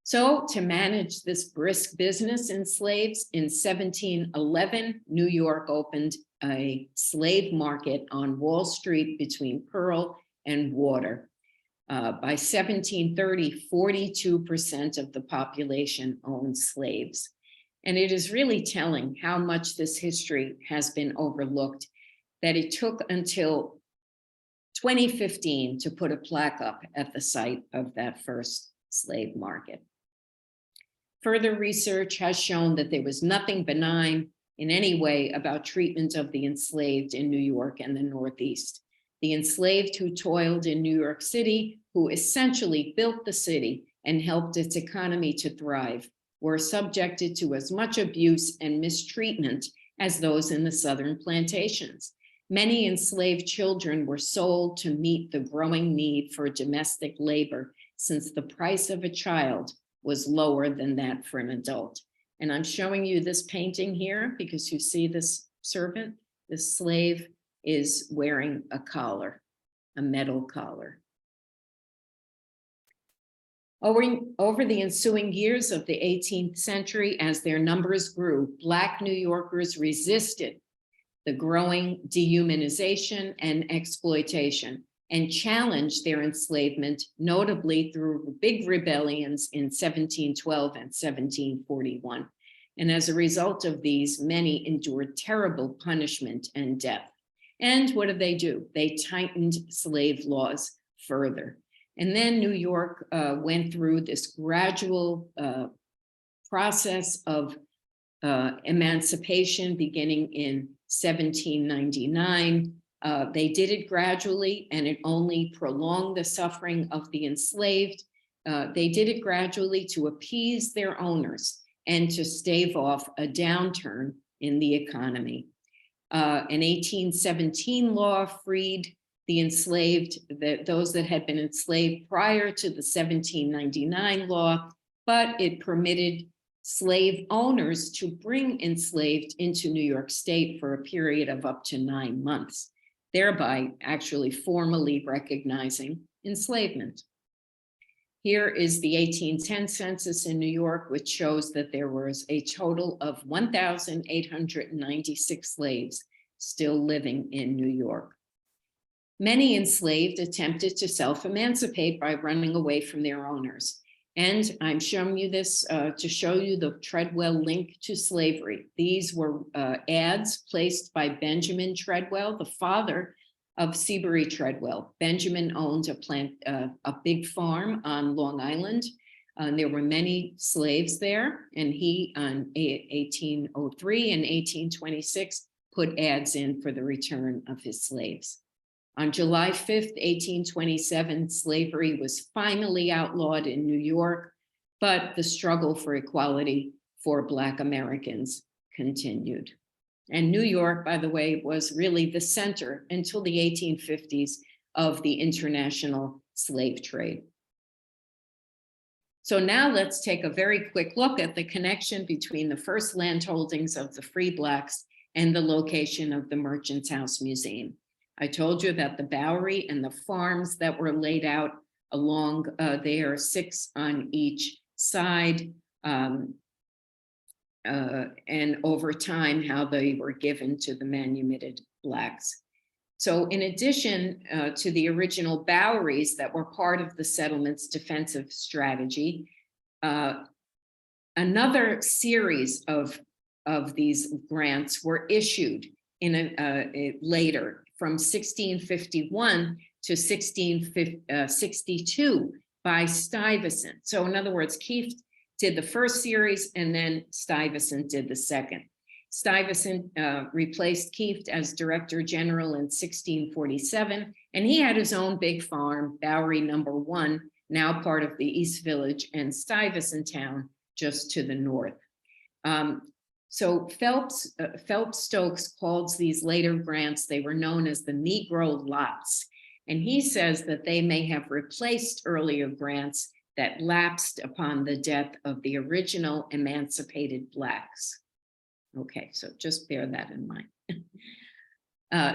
So to manage this brisk business in slaves, in 1711, New York opened a slave market on Wall Street between Pearl and Water. By 1730, 42% of the population owned slaves. And it is really telling how much this history has been overlooked, that it took until 2015 to put a plaque up at the site of that first slave market. Further research has shown that there was nothing benign in any way about treatment of the enslaved in New York and the Northeast. The enslaved who toiled in New York City, who essentially built the city and helped its economy to thrive, were subjected to as much abuse and mistreatment as those in the Southern plantations. Many enslaved children were sold to meet the growing need for domestic labor, since the price of a child was lower than that for an adult. And I'm showing you this painting here because you see this servant, this slave is wearing a collar, a metal collar. Over the ensuing years of the 18th century, as their numbers grew, Black New Yorkers resisted the growing dehumanization and exploitation and challenged their enslavement, notably through big rebellions in 1712 and 1741. And as a result of these, many endured terrible punishment and death. And what do? They tightened slave laws further. And then New York went through this gradual process of emancipation beginning in 1799. They did it gradually, and it only prolonged the suffering of the enslaved. They did it gradually to appease their owners and to stave off a downturn in the economy. An 1817 law freed the enslaved, those that had been enslaved prior to the 1799 law, but it permitted slave owners to bring enslaved into New York State for a period of up to 9 months, thereby actually formally recognizing enslavement. Here is the 1810 census in New York, which shows that there was a total of 1,896 slaves still living in New York. Many enslaved attempted to self-emancipate by running away from their owners. And I'm showing you this to show you the Treadwell link to slavery. These were ads placed by Benjamin Treadwell, the father of Seabury Treadwell. Benjamin owned a big farm on Long Island. There were many slaves there, and he, on 1803 and 1826, put ads in for the return of his slaves. On July 5th, 1827, slavery was finally outlawed in New York, but the struggle for equality for Black Americans continued. And New York, by the way, was really the center until the 1850s of the international slave trade. So now let's take a very quick look at the connection between the first land holdings of the free Blacks and the location of the Merchant's House Museum. I told you that the Bowery and the farms that were laid out along there, 6 on each side, and over time, how they were given to the manumitted Blacks. So in addition to the original Boweries that were part of the settlement's defensive strategy, another series of these grants were issued in later, from 1651 to 1662 by Stuyvesant. So in other words, Kieft did the first series, and then Stuyvesant did the second. Stuyvesant replaced Kieft as Director General in 1647, and he had his own big farm, Bowery Number 1, now part of the East Village, and Stuyvesant Town just to the north. So Phelps Stokes calls these later grants, they were known as the Negro lots. And he says that they may have replaced earlier grants that lapsed upon the death of the original emancipated Blacks. Okay, so just bear that in mind.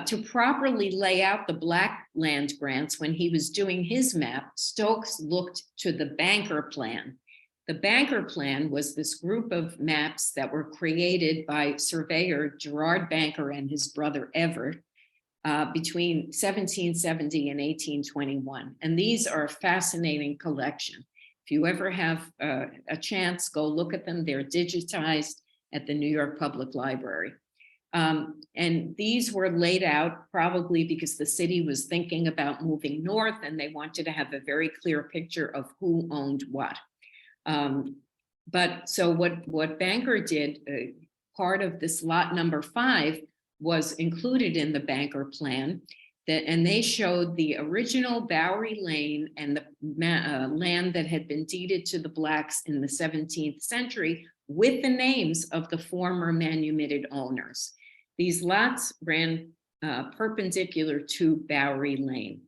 To properly lay out the Black land grants when he was doing his map, Stokes looked to the Banker Plan. The Banker Plan was this group of maps that were created by surveyor Gerard Banker and his brother Everett between 1770 and 1821. And these are a fascinating collection. If you ever have a chance, go look at them. They're digitized at the New York Public Library. And these were laid out probably because the city was thinking about moving north and they wanted to have a very clear picture of who owned what. But so what Banker did, part of this lot number 5 was included in the Banker Plan, and they showed the original Bowery Lane and the land that had been deeded to the Blacks in the 17th century with the names of the former manumitted owners. These lots ran perpendicular to Bowery Lane.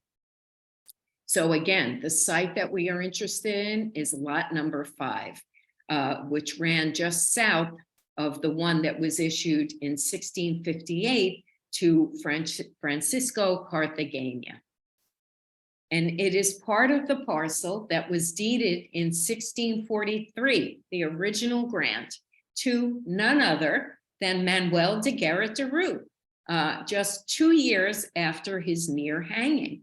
So again, the site that we are interested in is lot number 5, which ran just south of the one that was issued in 1658 to Francisco Cartagena. And it is part of the parcel that was deeded in 1643, the original grant, to none other than Manuel de Garrett de Rue, just 2 years after his near hanging.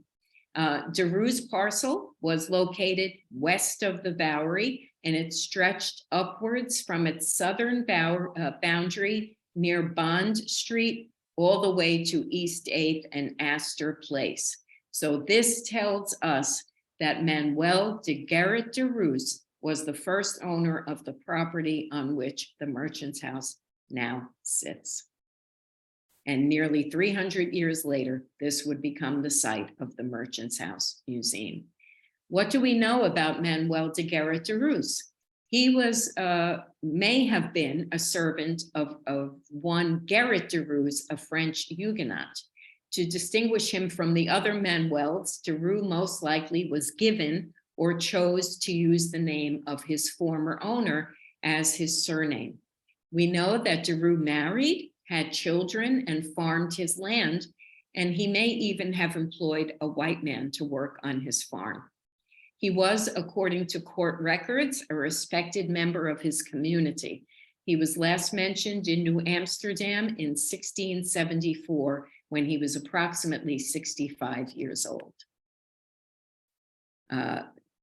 De Rue's parcel was located west of the Bowery, and it stretched upwards from its southern boundary near Bond Street all the way to East 8th and Astor Place. So this tells us that Manuel de Garrett de Rue was the first owner of the property on which the Merchant's House now sits. And nearly 300 years later, this would become the site of the Merchant's House Museum. What do we know about Manuel de Guerra de Ruz? He was, may have been a servant of one Gerrit de Ruz, a French Huguenot. To distinguish him from the other Manuels, de Ruz most likely was given or chose to use the name of his former owner as his surname. We know that de Ruz married, had children, and farmed his land, and he may even have employed a white man to work on his farm. He was, according to court records, a respected member of his community. He was last mentioned in New Amsterdam in 1674, when he was approximately 65 years old.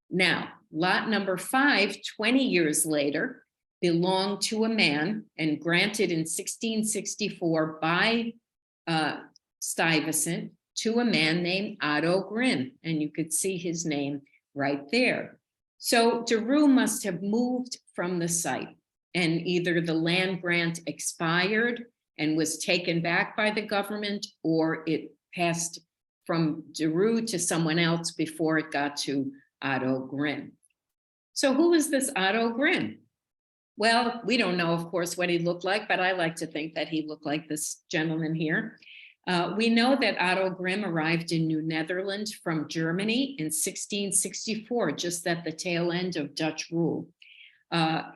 Now, lot number 5, 20 years later, belonged to a man and granted in 1664 by Stuyvesant to a man named Otto Grimm, and you could see his name right there. So de Ruz must have moved from the site, and either the land grant expired and was taken back by the government, or it passed from de Ruz to someone else before it got to Otto Grimm. So who is this Otto Grimm? Well, we don't know, of course, what he looked like, but I like to think that he looked like this gentleman here. We know that Otto Grimm arrived in New Netherland from Germany in 1664, just at the tail end of Dutch rule.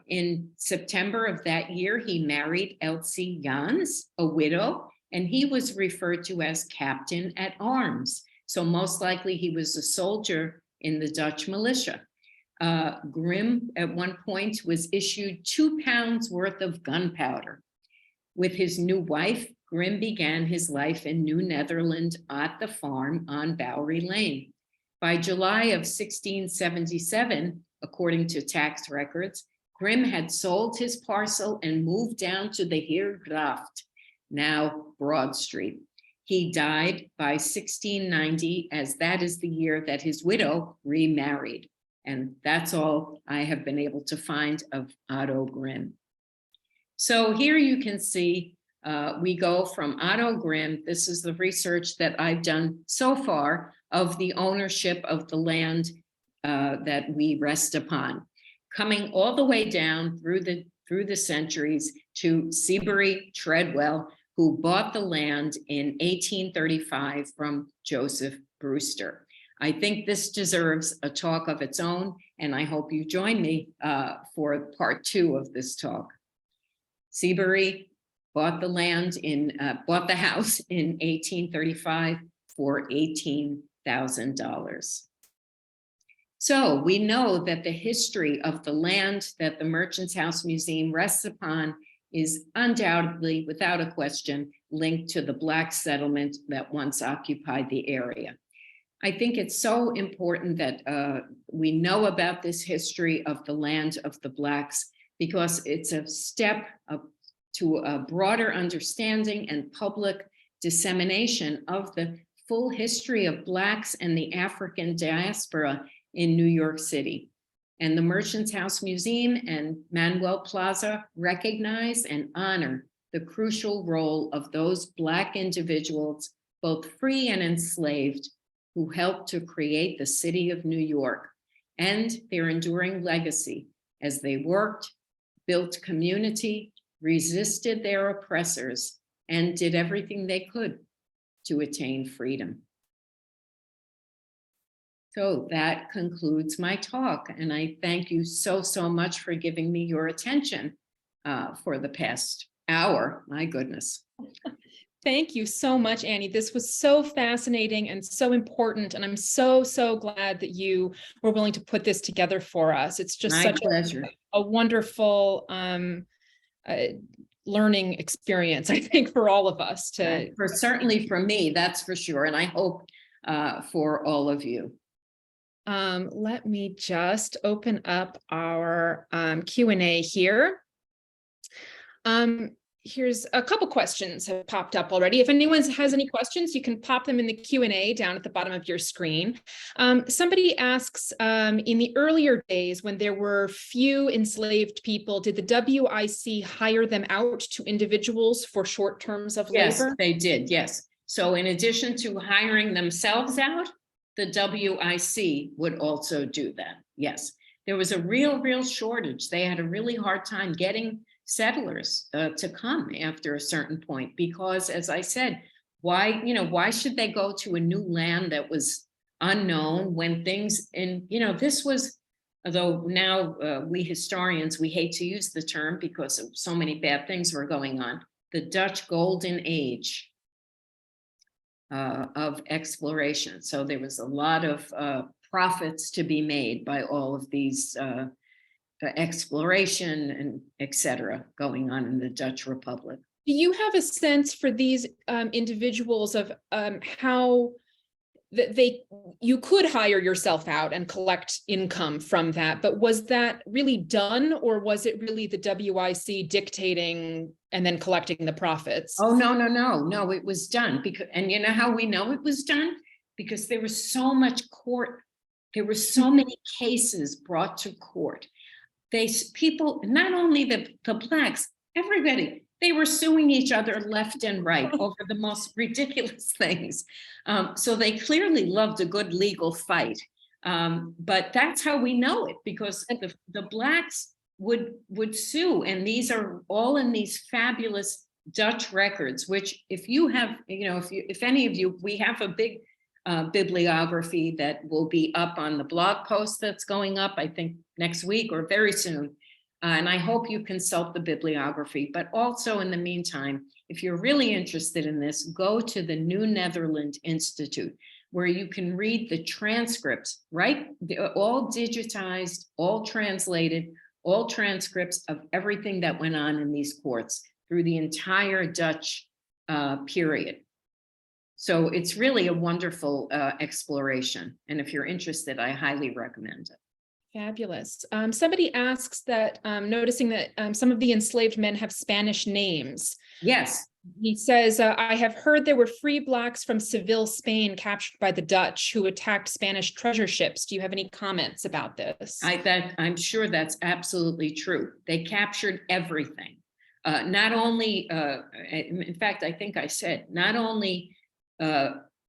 In September of that year, he married Elsie Jans, a widow, and he was referred to as captain at arms. So most likely he was a soldier in the Dutch militia. Grimm at one point was issued 2 pounds worth of gunpowder. With his new wife, Grimm began his life in New Netherland at the farm on Bowery Lane. By July of 1677, according to tax records, Grimm had sold his parcel and moved down to the Heergraft, now Broad Street. He died by 1690, as that is the year that his widow remarried. And that's all I have been able to find of Otto Grimm. So here you can see we go from Otto Grimm. This is the research that I've done so far of the ownership of the land that we rest upon, coming all the way down through the centuries to Seabury Treadwell, who bought the land in 1835 from Joseph Brewster. I think this deserves a talk of its own, and I hope you join me for part 2 of this talk. Seabury bought the house in 1835 for $18,000. So we know that the history of the land that the Merchant's House Museum rests upon is undoubtedly, without a question, linked to the Black settlement that once occupied the area. I think it's so important that we know about this history of the land of the Blacks, because it's a step to a broader understanding and public dissemination of the full history of Blacks and the African diaspora in New York City. And the Merchant's House Museum and Manuel Plaza recognize and honor the crucial role of those Black individuals, both free and enslaved, who helped to create the city of New York, and their enduring legacy as they worked, built community, resisted their oppressors, and did everything they could to attain freedom. So that concludes my talk, and I thank you so much for giving me your attention for the past hour. My goodness. Thank you so much, Annie. This was so fascinating and so important, and I'm so glad that you were willing to put this together for us. It's just such a wonderful learning experience, I think, for all of us. Certainly for me, that's for sure, and I hope for all of you. Let me just open up our Q&A here. Here's a couple questions have popped up already. If anyone has any questions, you can pop them in the Q&A down at the bottom of your screen. Somebody asks, in the earlier days when there were few enslaved people, did the WIC hire them out to individuals for short terms of Yes, labor? they did, yes. So in addition to hiring themselves out, the WIC would also do that, yes. There was a real shortage. They had a really hard time getting settlers to come after a certain point, because as I said, why should they go to a new land that was unknown when things this was, although now we historians, we hate to use the term because of so many bad things were going on, the Dutch golden age of exploration. So there was a lot of profits to be made by all of these exploration and etc. going on in the Dutch Republic. Do you have a sense for these individuals of how you could hire yourself out and collect income from that, but was that really done, or was it really the WIC dictating and then collecting the profits? Oh, no, it was done because, and you know how we know it was done? Because there was so much court, there were so many cases brought to court. People, not only the blacks, everybody, they were suing each other left and right over the most ridiculous things. So they clearly loved a good legal fight. But that's how we know it, because the blacks would sue, and these are all in these fabulous Dutch records, which if you have, if any of you, we have a big bibliography that will be up on the blog post that's going up, I think next week or very soon. And I hope you consult the bibliography, but also in the meantime, if you're really interested in this, go to the New Netherland Institute, where you can read the transcripts, right? They're all digitized, all translated, all transcripts of everything that went on in these courts through the entire Dutch period. So it's really a wonderful exploration. And if you're interested, I highly recommend it. Fabulous. Somebody asks that, noticing that some of the enslaved men have Spanish names. Yes. He says, I have heard there were free blacks from Seville, Spain, captured by the Dutch who attacked Spanish treasure ships. Do you have any comments about this? I'm sure that's absolutely true. They captured everything. Not only, in fact, I think I said, not only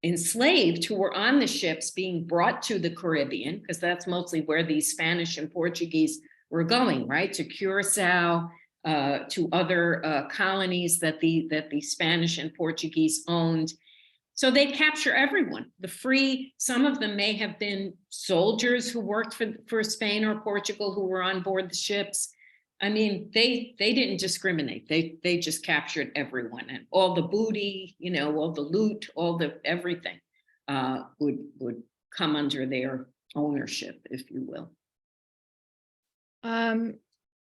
enslaved who were on the ships being brought to the Caribbean, because that's mostly where these Spanish and Portuguese were going, right? To Curacao, to other colonies that the Spanish and Portuguese owned. So they capture everyone. Some of them may have been soldiers who worked for Spain or Portugal who were on board the ships. I mean, they didn't discriminate. They just captured everyone, and all the booty, all the loot, all the everything would come under their ownership, if you will.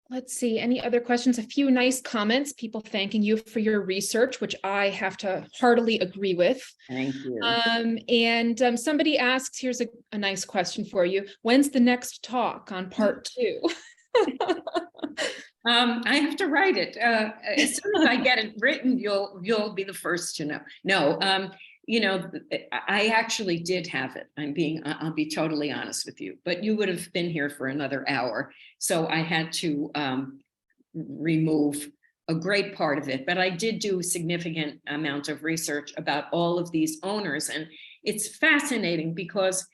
Let's see, any other questions? A few nice comments, people thanking you for your research, which I have to heartily agree with. Thank you. And somebody asks, here's a nice question for you. When's the next talk on part 2? I have to write it. As soon as I get it written, you'll be the first to know. No, I actually did have it. I'll be totally honest with you, but you would have been here for another hour. So I had to remove a great part of it, but I did do a significant amount of research about all of these owners. And it's fascinating because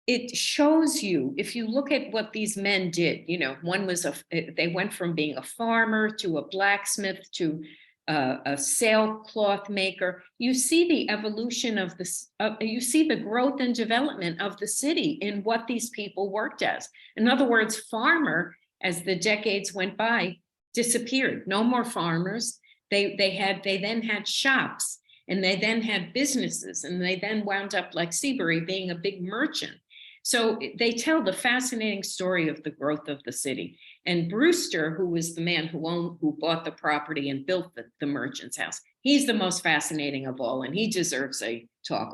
it shows you, if you look at what these men did, one was they went from being a farmer to a blacksmith to a sailcloth maker. You see the evolution of this, you see the growth and development of the city in what these people worked as. In other words, farmer, as the decades went by, disappeared. No more farmers. They then had shops, and they then had businesses, and they then wound up like Seabury being a big merchant. So they tell the fascinating story of the growth of the city. And Brewster, who was the man who bought the property and built the merchant's house, he's the most fascinating of all, and he deserves a talk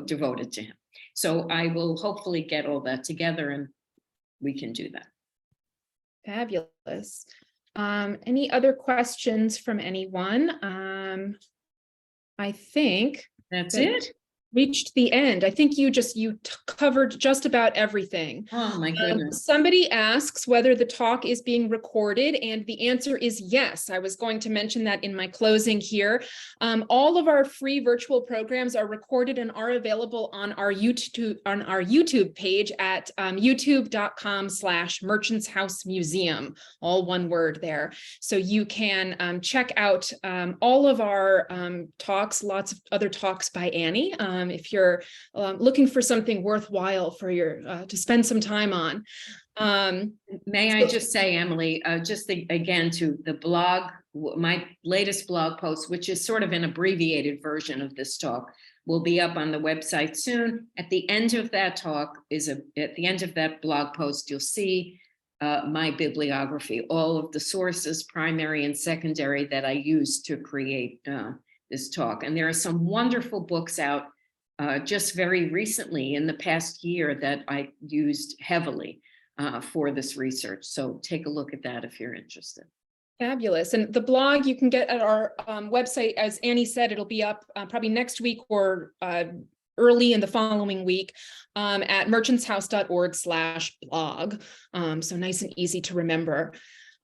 devoted to him. So I will hopefully get all that together, and we can do that. Fabulous. Any other questions from anyone? I think That's that it. reached the end. I think you covered just about everything. Oh, my goodness. Somebody asks whether the talk is being recorded, and the answer is yes. I was going to mention that in my closing here. All of our free virtual programs are recorded and are available on our YouTube page at youtube.com/Merchants House Museum, all one word there. So you can check out all of our talks, lots of other talks by Annie. If you're looking for something worthwhile for your to spend some time on. May I just say, Emily, again to the blog, my latest blog post, which is sort of an abbreviated version of this talk, will be up on the website soon. At the end of that talk at the end of that blog post, you'll see my bibliography, all of the sources, primary and secondary, that I used to create this talk. And there are some wonderful books out just very recently in the past year that I used heavily for this research. So take a look at that if you're interested. Fabulous. And the blog you can get at our website, as Annie said, it'll be up probably next week or early in the following week at merchantshouse.org/blog. So nice and easy to remember.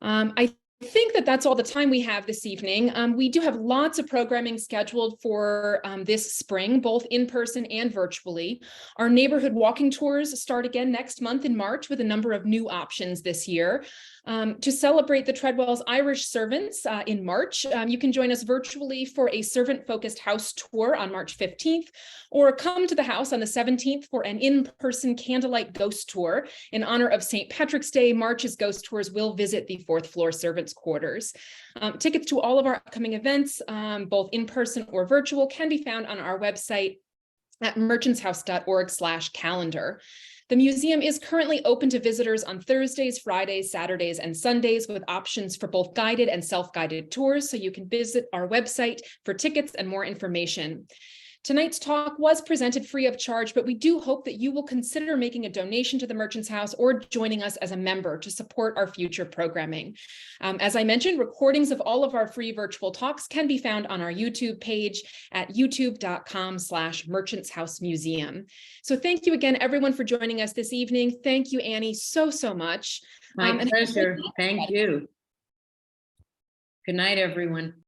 I think that that's all the time we have this evening. We do have lots of programming scheduled for this spring, both in person and virtually. Our neighborhood walking tours start again next month in March with a number of new options this year. To celebrate the Treadwell's Irish servants in March, you can join us virtually for a servant-focused house tour on March 15th, or come to the house on the 17th for an in-person candlelight ghost tour. In honor of St. Patrick's Day, March's ghost tours will visit the 4th floor servants' quarters. Tickets to all of our upcoming events, both in person or virtual, can be found on our website at merchantshouse.org/calendar. The museum is currently open to visitors on Thursdays, Fridays, Saturdays, and Sundays, with options for both guided and self-guided tours, so you can visit our website for tickets and more information. Tonight's talk was presented free of charge, but we do hope that you will consider making a donation to the Merchants House or joining us as a member to support our future programming. As I mentioned, recordings of all of our free virtual talks can be found on our YouTube page at youtube.com/Merchants House Museum. So thank you again, everyone, for joining us this evening. Thank you, Annie, so much. My pleasure. Thank you. Good night, everyone.